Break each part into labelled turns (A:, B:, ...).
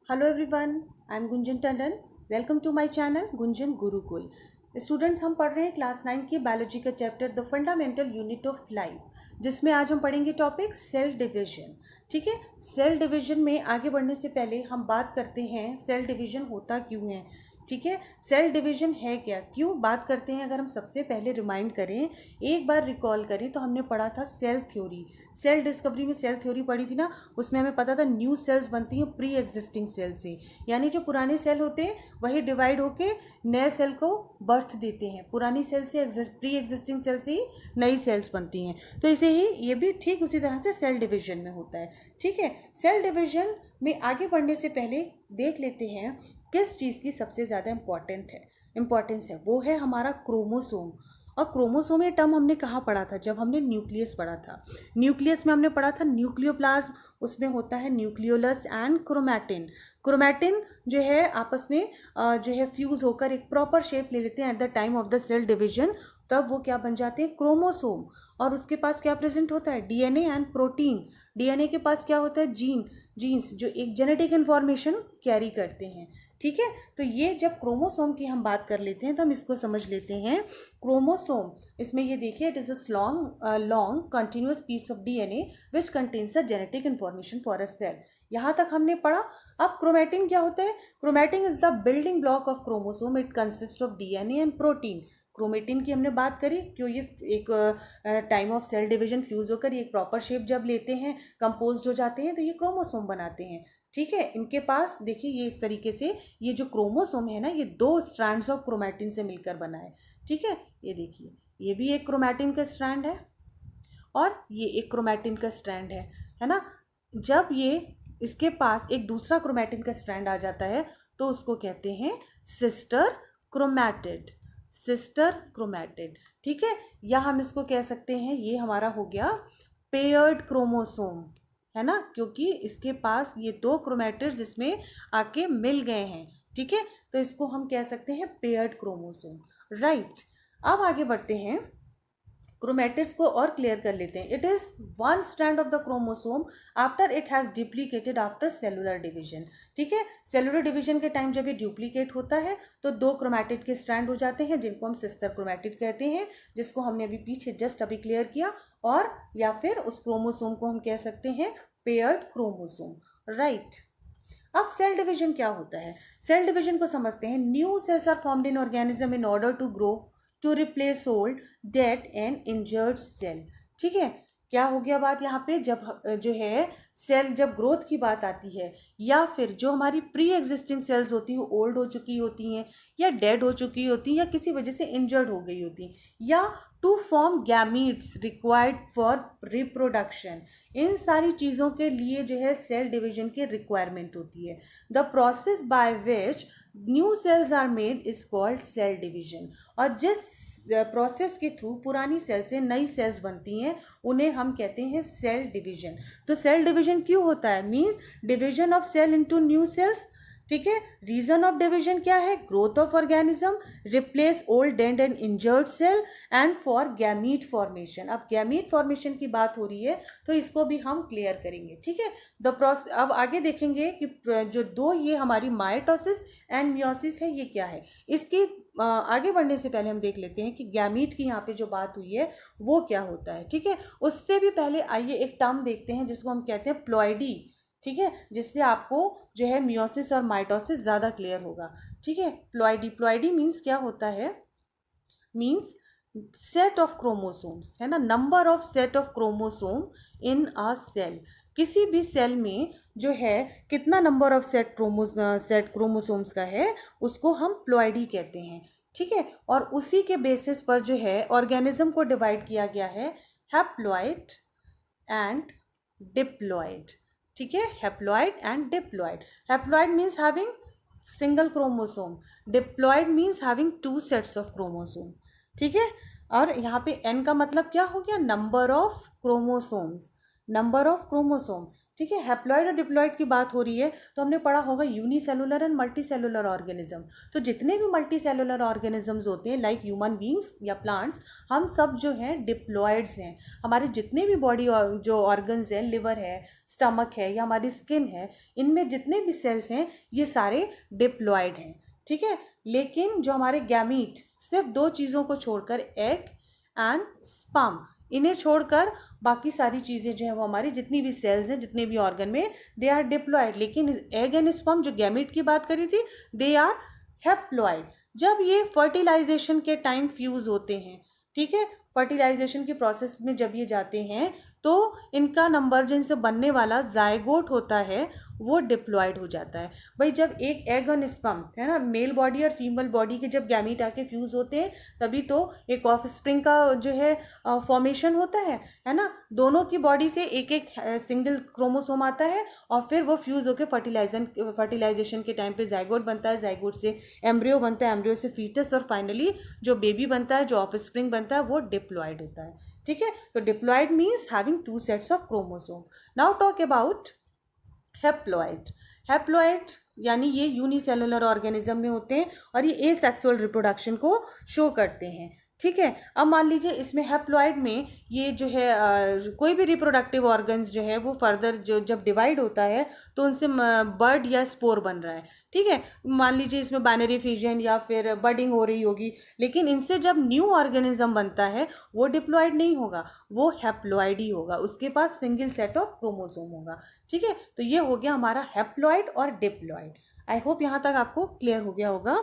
A: Hello everyone, I am Gunjan Tandon. Welcome to my channel Gunjan Gurukul. Students हम पढ़ रहे हैं class 9 की बायोलॉजी का chapter the fundamental unit of life, जिसमें आज हम पढ़ेंगे टॉपिक सेल डिवीजन। ठीक है, सेल डिवीजन में आगे बढ़ने से पहले हम बात करते हैं सेल डिवीजन होता क्यों है। ठीक है, सेल डिवीजन है क्या, क्यों बात करते हैं। अगर हम सबसे पहले रिमाइंड करें, एक बार रिकॉल करें तो हमने पढ़ा था सेल थ्योरी, सेल डिस्कवरी में सेल थ्योरी पढ़ी थी ना। उसमें हमें पता था न्यू सेल्स बनती हैं प्री एग्जिस्टिंग सेल से, यानी जो पुराने सेल होते हैं वही डिवाइड होके नए सेल को बर्थ देते हैं। पुरानी सेल से प्री एग्जिस्टिंग सेल से ही नई सेल्स बनती हैं। तो इसे ही ये भी ठीक उसी तरह से सेल डिवीजन में होता है। ठीक है, सेल डिवीजन में आगे बढ़ने से पहले देख लेते हैं किस चीज़ की सबसे ज़्यादा इम्पोर्टेंस है। वो है हमारा क्रोमोसोम। और क्रोमोसोम ये टर्म हमने कहाँ पढ़ा था, जब हमने न्यूक्लियस पढ़ा था। न्यूक्लियस में हमने पढ़ा था न्यूक्लियोप्लाज्म, उसमें होता है न्यूक्लियोलस एंड क्रोमैटिन। क्रोमैटिन जो है आपस में जो है फ्यूज होकर एक प्रॉपर शेप ले लेते हैं at the time of the cell division, तब वो क्या बन जाते हैं, क्रोमोसोम। और उसके पास क्या प्रेजेंट होता है, डीएनए एंड प्रोटीन। डीएनए के पास क्या होता है, जीन्स जो एक जेनेटिक इन्फॉर्मेशन कैरी करते हैं। ठीक है, तो ये जब क्रोमोसोम की हम बात कर लेते हैं तो हम इसको समझ लेते हैं। क्रोमोसोम, इसमें ये देखिए, it is a long continuous piece of DNA which contains the genetic information for a cell. यहां तक हमने पढ़ा। अब क्रोमैटिन क्या होता है, chromatin is the building block of chromosome, it consist of DNA and protein. Chromatin की हमने बात करी, क्यों ये एक time of cell division fuse होकर ये एक प्रॉपर शेप जब लेते हैं, कंपोज्ड हो जाते हैं, तो ये क्रोमोसोम बनाते हैं। ठीक है, इनके पास देखिए ये इस तरीके से ये जो क्रोमोसोम है ना, ये दो स्ट्रैंड्स ऑफ क्रोमैटिन से मिलकर बना है। ठीक है, ये देखिए ये भी एक क्रोमैटिन का स्ट्रैंड है और ये एक क्रोमैटिन का स्ट्रैंड है ना। जब ये इसके पास एक दूसरा क्रोमैटिन का स्ट्रैंड आ जाता है तो उसको कहते हैं सिस्टर क्रोमैटिड। सिस्टर क्रोमैटिड, ठीक है, या हम इसको कह सकते हैं ये हमारा हो गया पेयर्ड क्रोमोसोम, है ना, क्योंकि इसके पास ये दो क्रोमैटिड्स इसमें आके मिल गए हैं। ठीक है, तो इसको हम कह सकते हैं पेयर्ड क्रोमोसोम। राइट, अब आगे बढ़ते हैं, क्रोमेटिड्स को और क्लियर कर लेते हैं। It is one strand of the chromosome after it has duplicated after cellular division. ठीक है, सेलुलर डिवीजन के टाइम जब ये डुप्लीकेट होता है तो दो क्रोमैटिड के स्ट्रैंड हो जाते हैं, जिनको हम सिस्टर क्रोमैटिड कहते हैं, जिसको हमने अभी पीछे जस्ट अभी क्लियर किया। और या फिर उस क्रोमोसोम को हम कह सकते हैं पेयर्ड क्रोमोसोम। राइट, अब सेल डिवीजन क्या होता है, सेल डिवीजन को समझते हैं। New cells are formed in organism in order to grow, to replace old dead and injured cell. ठीक है, क्या हो गया बात यहाँ पे, जब जो है सेल जब ग्रोथ की बात आती है, या फिर जो हमारी प्री एग्जिस्टिंग सेल्स होती हैं ओल्ड हो चुकी होती हैं या डेड हो चुकी होती हैं या किसी वजह से इंजर्ड हो गई होती हैं, या to form gametes required for reproduction, इन सारी चीज़ों के लिए जो है सेल डिवीजन की रिक्वायरमेंट होती है। The process by which new cells are made is called cell division. और जिस प्रोसेस के थ्रू पुरानी सेल से नई सेल्स बनती हैं उन्हें हम कहते हैं सेल डिवीजन। तो सेल डिवीजन क्यों होता है, means division of cell into new cells. ठीक है, रीजन ऑफ डिवीजन क्या है, growth of organism, replace old dead and injured cell, and for gamete formation. अब गैमीट फॉर्मेशन की बात हो रही है तो इसको भी हम क्लियर करेंगे। ठीक है, द प्रोसेस अब आगे देखेंगे कि जो दो ये हमारी माइटोसिस एंड मियोसिस है ये क्या है। इसकी आगे बढ़ने से पहले हम देख लेते हैं कि गैमीट की यहाँ पे जो बात हुई है वो क्या होता है। ठीक है, उससे भी पहले आइए एक टर्म देखते हैं जिसको हम कहते हैं प्लॉइडी। ठीक है, जिससे आपको जो है मियोसिस और माइटोसिस ज्यादा क्लियर होगा। ठीक है, प्लॉइडी, प्लॉइडी मीन्स क्या होता है, मीन्स सेट ऑफ क्रोमोसोम्स, है ना, number of set of chromosome in a cell. किसी भी सेल में जो है कितना नंबर ऑफ सेट क्रोमोसोम्स का है उसको हम प्लॉइडी कहते हैं। ठीक है, और उसी के बेसिस पर जो है ऑर्गेनिज्म को डिवाइड किया गया है हैप्लॉइड एंड डिप्लॉइड। ठीक है, haploid and diploid. Haploid means having single chromosome, diploid means having two sets of chromosome. ठीक है, और यहाँ पे एन का मतलब क्या हो गया, number of chromosomes. Number of chromosome. ठीक है, हैप्लॉइड और डिप्लॉइड की बात हो रही है तो हमने पढ़ा होगा unicellular and multi cellular organism. तो जितने भी मल्टी सेलुलर ऑर्गेनिजम्स होते हैं लाइक ह्यूमन बींग्स या प्लांट्स, हम सब जो हैं डिप्लॉइड्स हैं। हमारे जितने भी बॉडी जो ऑर्गन्स हैं, लिवर है, स्टमक है या हमारी स्किन है, इनमें जितने भी सेल्स हैं ये सारे डिप्लॉइड हैं। ठीक है, लेकिन जो हमारे गैमीट, सिर्फ दो चीज़ों को छोड़कर, एग एंड स्पर्म, इन्हें छोड़कर बाकी सारी चीज़ें जो है वो हमारी जितनी भी सेल्स हैं, जितने भी ऑर्गन में, दे आर डिप्लॉइड। लेकिन एग एंड स्पर्म जो गैमीट की बात करी थी, दे आर हैप्लॉइड। जब ये फर्टिलाइजेशन के टाइम फ्यूज होते हैं, ठीक है, फर्टिलाइजेशन की प्रोसेस में जब ये जाते हैं तो इनका नंबर जो इनसे बनने वाला जायगोट होता है वो डिप्लॉइड हो जाता है। भाई जब एक एग और स्पर्म है ना, मेल बॉडी और फीमेल बॉडी के जब गैमीट आके फ्यूज होते हैं तभी तो एक ऑफस्प्रिंग का जो है फॉर्मेशन होता है ना। दोनों की बॉडी से एक एक सिंगल क्रोमोसोम आता है और फिर वो फ्यूज होकर फर्टिलाइजेशन के टाइम पे जायगोट बनता है, जायगोट से एम्ब्रियो बनता है, एम्ब्रियो से फीटस और फाइनली जो बेबी बनता है, जो ऑफस्प्रिंग बनता है, वो डिप्लॉइड होता है। ठीक है, तो diploid means having two sets of chromosome. Now talk about haploid. Haploid यानी ये यूनिसेलुलर ऑर्गेनिज्म में होते हैं और ये एसेक्सुअल रिप्रोडक्शन को शो करते हैं। ठीक है, अब मान लीजिए इसमें हैप्लॉइड में ये जो है कोई भी रिप्रोडक्टिव ऑर्गन्स जो है वो फर्दर जो जब डिवाइड होता है तो उनसे बर्ड या स्पोर बन रहा है। ठीक है, मान लीजिए इसमें बाइनरी फिजन या फिर बर्डिंग हो रही होगी, लेकिन इनसे जब न्यू ऑर्गेनिज्म बनता है वो डिप्लॉइड नहीं होगा, वो हैप्लॉइड ही होगा, उसके पास सिंगल सेट ऑफ क्रोमोसोम होगा। ठीक है, तो ये हो गया हमारा हैप्लॉइड और डिप्लॉइड। आई होप यहाँ तक आपको क्लियर हो गया होगा।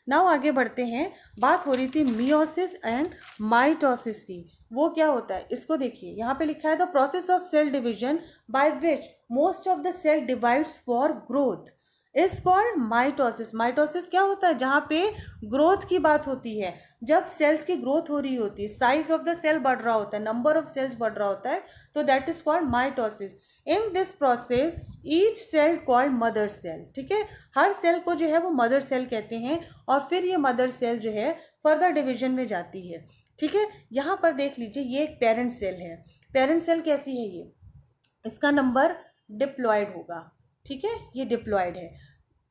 A: नाउ आगे बढ़ते हैं। बात हो रही थी मियोसिस एंड माइटोसिस की। वो क्या होता है इसको देखिए, यहाँ पे लिखा है the process of cell division by which most of the cell divides for growth is called mitosis. Mitosis क्या होता है, जहाँ पे ग्रोथ की बात होती है, जब सेल्स की ग्रोथ हो रही होती है, साइज ऑफ द सेल बढ़ रहा होता है, नंबर ऑफ सेल्स बढ़ रहा होता है, तो that is called mitosis. In this process each cell called mother cell. ठीक है, हर सेल को जो है वो मदर सेल कहते हैं और फिर ये मदर सेल जो है फर्दर डिवीजन में जाती है। ठीक है, यहाँ पर देख लीजिए ये एक पेरेंट सेल है। पेरेंट सेल कैसी है, ये इसका नंबर डिप्लॉयड होगा। ठीक है, ये डिप्लॉयड है।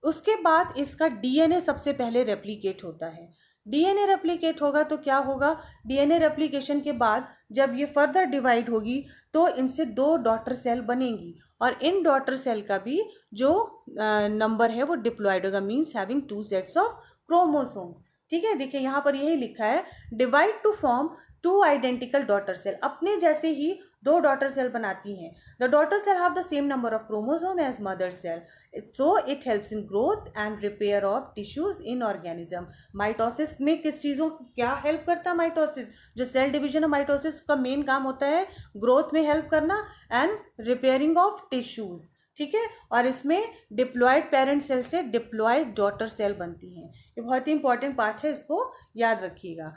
A: उसके बाद इसका डीएनए सबसे पहले रेप्लिकेट होता है। डीएनए रेप्लिकेट होगा तो क्या होगा, डीएनए रेप्लिकेशन के बाद जब ये फर्दर डिवाइड होगी तो इनसे दो डॉटर सेल बनेंगी और इन डॉटर सेल का भी जो नंबर है वो डिप्लॉयड होगा, means having two sets of chromosomes. ठीक है, देखिए यहाँ पर यही लिखा है divide to form two identical daughter cell. अपने जैसे ही दो डॉटर सेल बनाती हैं। The daughter cell have the same number of chromosome as mother cell, so it helps in growth and repair of tissues in organism. Mitosis में किस चीज़ों क्या हेल्प करता है, माइटोसिस जो सेल डिवीजन है, माइटोसिस का मेन काम होता है ग्रोथ में हेल्प करना एंड रिपेयरिंग ऑफ टिश्यूज। ठीक है, और इसमें डिप्लॉयड पेरेंट सेल से डिप्लॉयड डॉटर सेल बनती हैं। ये बहुत ही इंपॉर्टेंट पार्ट है, इसको याद रखिएगा।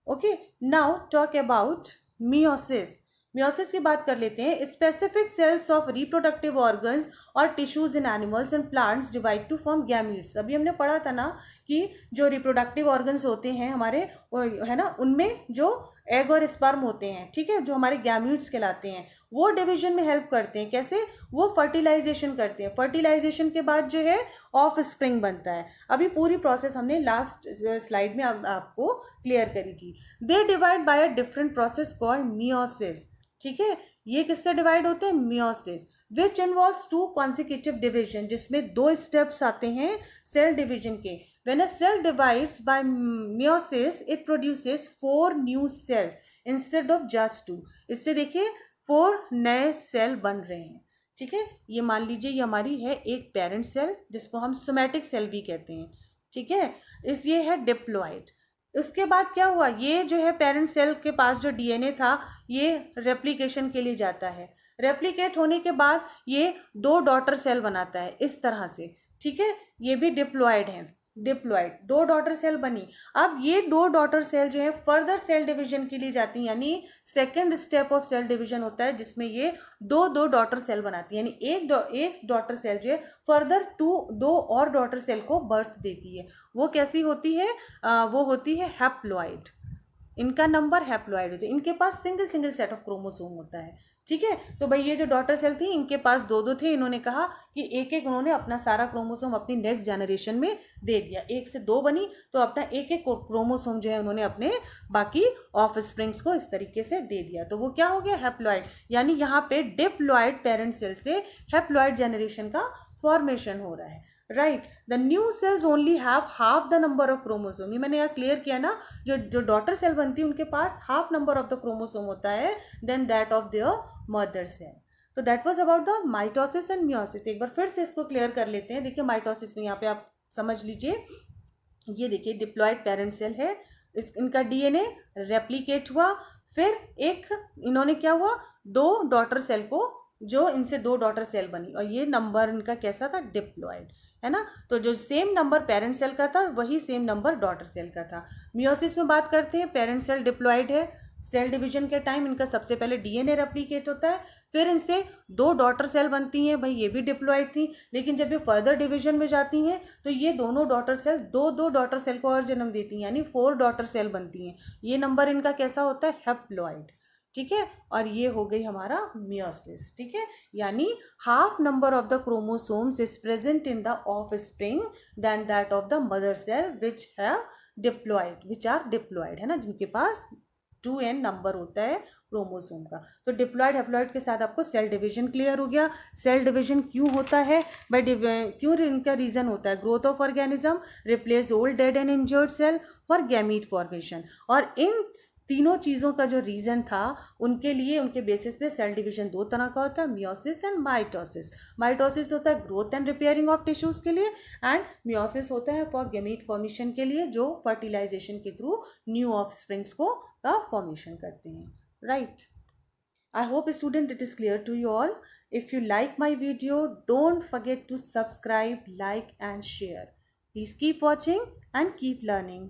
A: Okay, now talk about meiosis. Meiosis की बात कर लेते हैं। Specific cells of reproductive organs और tissues in animals and plants divide to form gametes. अभी हमने पढ़ा था ना कि जो रिप्रोडक्टिव ऑर्गन्स होते हैं हमारे, है ना, उनमें जो एग और स्पर्म होते हैं, ठीक है, जो हमारे गैमीट्स कहलाते हैं, वो डिवीजन में हेल्प करते हैं। कैसे, वो फर्टिलाइजेशन करते हैं। फर्टिलाइजेशन के बाद जो है ऑफ स्प्रिंग बनता है। अभी पूरी प्रोसेस हमने लास्ट स्लाइड में आपको क्लियर करी थी। They divide by a different process called meiosis. ठीक है, ये किससे डिवाइड होते हैं, meiosis, which involves two consecutive division, जिसमें दो स्टेप्स आते हैं सेल डिवीजन के। When a cell divides by meiosis it produces 4 new cells instead of just 2। इससे देखिए 4 नए सेल बन रहे हैं। ठीक है, ये मान लीजिए ये हमारी है एक पेरेंट सेल जिसको हम सोमैटिक सेल भी कहते हैं। ठीक है, ये है डिप्लॉइड। उसके बाद क्या हुआ, ये जो है पेरेंट सेल के पास जो डीएनए था ये रेप्लिकेशन के लिए जाता है। रेप्लिकेट होने के बाद ये दो डॉटर सेल बनाता है इस तरह से। ठीक है, ये भी डिप्लॉयड है। डिप्लॉयड दो डॉटर सेल बनी। अब ये दो डॉटर सेल जो है फर्दर सेल डिवीजन के लिए जाती है, यानी second step of cell division होता है जिसमें ये दो दो डॉटर सेल बनाती है, यानी एक डॉटर सेल जो है फर्दर दो और डॉटर सेल को बर्थ देती है। वो कैसी होती है, वो होती है हैप्लॉइड। इनका नंबर हैप्लॉइड होता है, इनके पास सिंगल सेट ऑफ क्रोमोसोम होता है। ठीक है। तो भाई ये जो डॉटर सेल थी इनके पास दो दो थे, इन्होंने कहा कि एक एक उन्होंने अपना सारा क्रोमोसोम अपनी नेक्स्ट जनरेशन में दे दिया, एक से दो बनी तो अपना एक एक क्रोमोसोम जो है उन्होंने अपने बाकी ऑफ स्प्रिंग्स को इस तरीके से दे दिया। तो वो क्या हो गया, हैप्लॉइड, यानी यहाँ पे डिप्लॉइड पेरेंट सेल से हैप्लॉइड जनरेशन का फॉर्मेशन हो रहा है। Right, the new sales only have half the number of chromosome, ये मैंने यहाँ क्लियर किया ना, जो जो डॉटर सेल बनती है उनके पास half number of the chromosome होता है then that of their mother cell. तो that was about the mitosis and meiosis. एक बार फिर से इसको क्लियर कर लेते हैं। देखिए माइटोसिस में यहाँ पे आप समझ लीजिए, ये देखिए डिप्लॉइड पेरेंट सेल है, इनका डीएनए रेप्लिकेट हुआ, फिर एक इन्होंने क्या हुआ, दो डॉटर सेल को, जो इनसे दो डॉटर सेल बनी और ये नंबर इनका कैसा था, डिप्लॉइड, है ना। तो जो सेम नंबर पेरेंट सेल का था वही सेम नंबर डॉटर सेल का था। मियोसिस में बात करते हैं, पेरेंट सेल डिप्लॉइड है, सेल डिवीजन के टाइम इनका सबसे पहले डीएनए रेप्लिकेट होता है, फिर इनसे दो डॉटर सेल बनती हैं, भाई ये भी डिप्लॉइड थी, लेकिन जब ये फर्दर डिवीजन में जाती हैं तो ये दोनों डॉटर सेल दो दो डॉटर सेल को और जन्म देती हैं, यानी 4 डॉटर सेल बनती हैं। ये नंबर इनका कैसा होता है, हैप्लॉइड, ठीक है। और ये हो गई हमारा मियोसिस, ठीक है, यानी half number of the chromosomes is present in the offspring then that of the mother cell which have diploid, which are diploid, है ना, जिनके पास 2n नंबर होता है क्रोमोसोम का। तो डिप्लॉइड हैप्लॉइड के साथ आपको सेल डिवीजन क्लियर हो गया। सेल डिवीजन क्यों होता है, बाय क्यों इनका रीजन होता है, growth of organism, replace old dead and injured cell, for gamete formation. और इन तीनों चीज़ों का जो रीज़न था उनके लिए, उनके बेसिस पे सेल डिवीजन दो तरह का होता है, मियोसिस एंड माइटोसिस। माइटोसिस होता है growth and repairing of tissues के लिए, एंड मियोसिस होता है फॉर गैमीट फॉर्मेशन के लिए, जो फर्टिलाइजेशन के थ्रू न्यू ऑफ स्प्रिंग्स को का फॉर्मेशन करते हैं। Right, I hope student it is clear to you all. If you like my video, don't forget to subscribe, like and share. Please keep watching and keep learning.